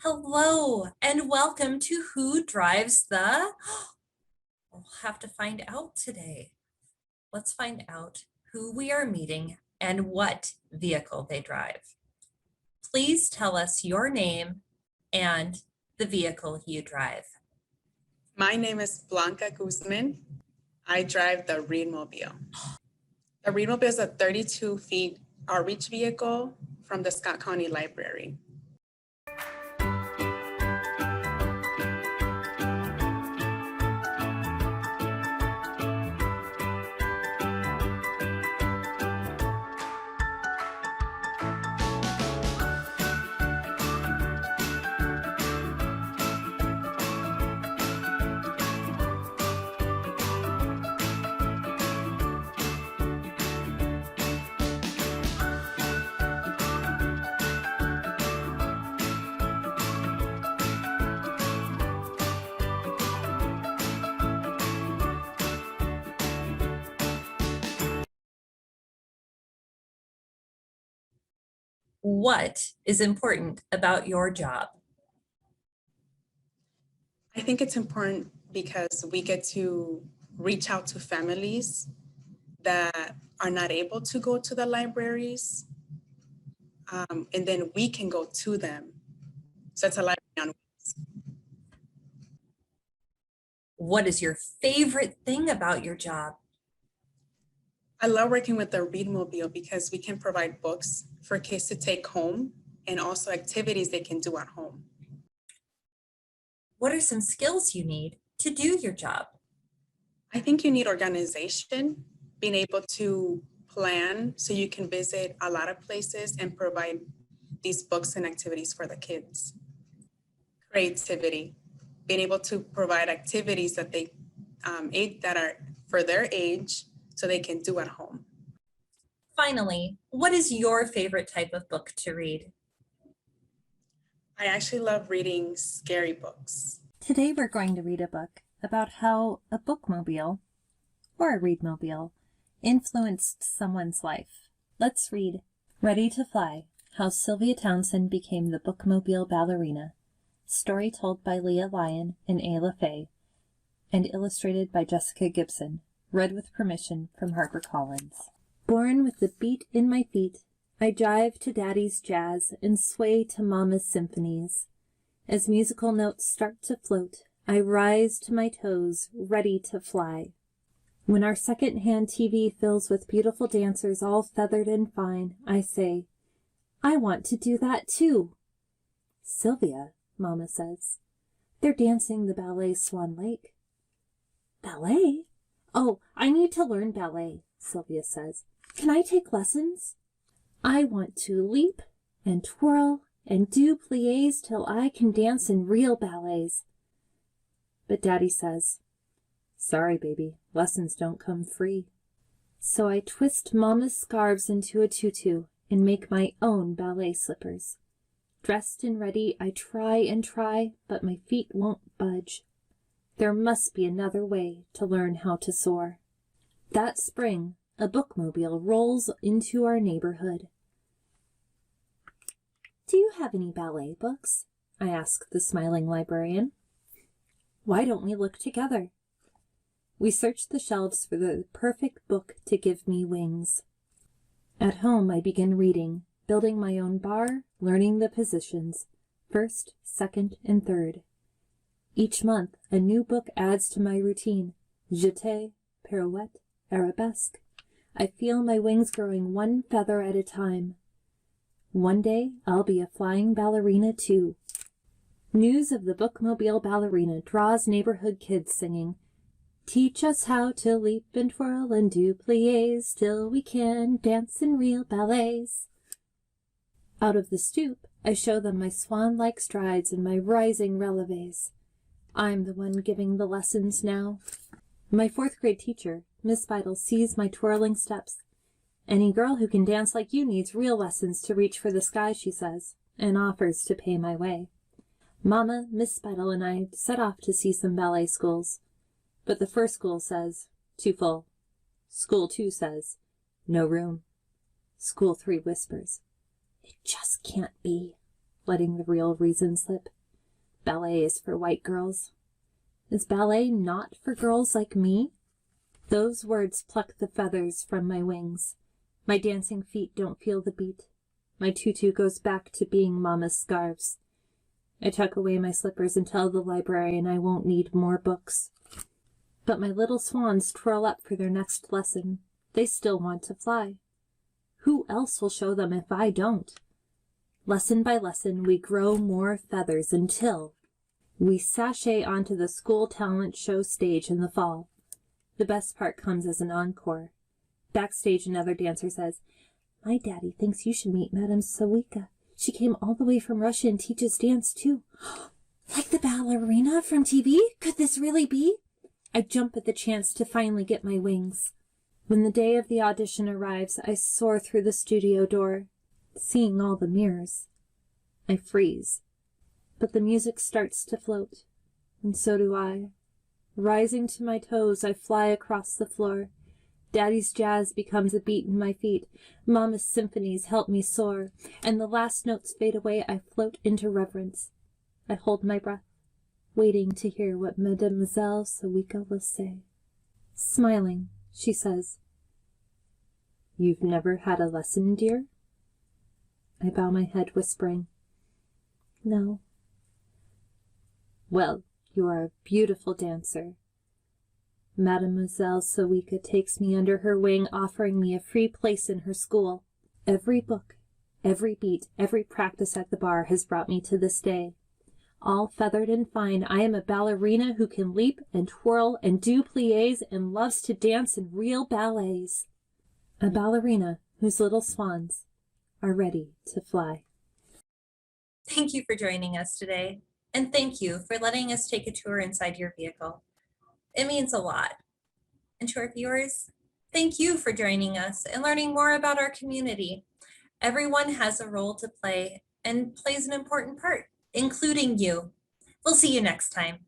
Hello and welcome to Who Drives the... We'll have to find out today. Let's find out who we are meeting and what vehicle they drive. Please tell us your name and the vehicle you drive. My name is Blanca Guzman. I drive the Readmobile. The Readmobile is a 32-feet outreach vehicle from the Scott County Library. What is important about your job? I think it's important because we get to reach out to families that are not able to go to the libraries, and then we can go to them. So it's a library on wheels. What is your favorite thing about your job? I love working with the Readmobile because we can provide books for kids to take home and also activities they can do at home. What are some skills you need to do your job? I think you need organization, being able to plan so you can visit a lot of places and provide these books and activities for the kids. Creativity, being able to provide activities that they that are for their age so they can do at home. Finally, what is your favorite type of book to read? I actually love reading scary books. Today we're going to read a book about how a bookmobile, or a readmobile, influenced someone's life. Let's read Ready to Fly, How Sylvia Townsend Became the Bookmobile Ballerina, story told by Leah Lyon and Ayla Faye, and illustrated by Jessica Gibson, read with permission from HarperCollins. Born with the beat in my feet, I jive to Daddy's jazz and sway to Mama's symphonies. As musical notes start to float, I rise to my toes, ready to fly. When our second-hand TV fills with beautiful dancers all feathered and fine, I say, I want to do that too. Sylvia, Mama says, they're dancing the ballet Swan Lake. Ballet? Oh, I need to learn ballet, Sylvia says. Can I take lessons? I want to leap and twirl and do pliés till I can dance in real ballets. But Daddy says, sorry, baby, lessons don't come free. So I twist Mama's scarves into a tutu and make my own ballet slippers. Dressed and ready, I try and try, but my feet won't budge. There must be another way to learn how to soar. That spring, a bookmobile rolls into our neighborhood. Do you have any ballet books? I asked the smiling librarian. Why don't we look together? We searched the shelves for the perfect book to give me wings. At home, I begin reading, building my own bar, learning the positions, first, second, and third. Each month, a new book adds to my routine. Jeté, pirouette, arabesque. I feel my wings growing one feather at a time. One day, I'll be a flying ballerina too. News of the bookmobile ballerina draws neighborhood kids singing, teach us how to leap and twirl and do pliés till we can dance in real ballets. Out of the stoop, I show them my swan-like strides and my rising releves. I'm the one giving the lessons now. My fourth grade teacher, Miss Vital, sees my twirling steps. Any girl who can dance like you needs real lessons to reach for the sky, she says, and offers to pay my way. Mama, Miss Vital, and I set off to see some ballet schools. But the first school says, too full. School 2 says, no room. School 3 whispers, it just can't be, letting the real reason slip. Ballet is for white girls. Is ballet not for girls like me? Those words pluck the feathers from my wings. My dancing feet don't feel the beat. My tutu goes back to being Mama's scarves. I tuck away my slippers and tell the librarian I won't need more books. But my little swans twirl up for their next lesson. They still want to fly. Who else will show them if I don't? Lesson by lesson, we grow more feathers until we sashay onto the school talent show stage in the fall. The best part comes as an encore. Backstage, another dancer says, "My daddy thinks you should meet Madame Sawika. She came all the way from Russia and teaches dance, too." Like the ballerina from TV? Could this really be? I jump at the chance to finally get my wings. When the day of the audition arrives, I soar through the studio door, seeing all the mirrors. I freeze. But the music starts to float, and so do I. Rising to my toes, I fly across the floor. Daddy's jazz becomes a beat in my feet. Mama's symphonies help me soar, and the last notes fade away. I float into reverence. I hold my breath, waiting to hear what Mademoiselle Sawika will say. Smiling, she says, "You've never had a lesson, dear?" I bow my head, whispering, "No." "Well, you are a beautiful dancer." Mademoiselle Sawika takes me under her wing, offering me a free place in her school. Every book, every beat, every practice at the bar has brought me to this day. All feathered and fine, I am a ballerina who can leap and twirl and do pliés and loves to dance in real ballets. A ballerina whose little swans are ready to fly. Thank you for joining us today, and thank you for letting us take a tour inside your vehicle. It means a lot. And to our viewers, thank you for joining us and learning more about our community. Everyone has a role to play and plays an important part, including you. We'll see you next time.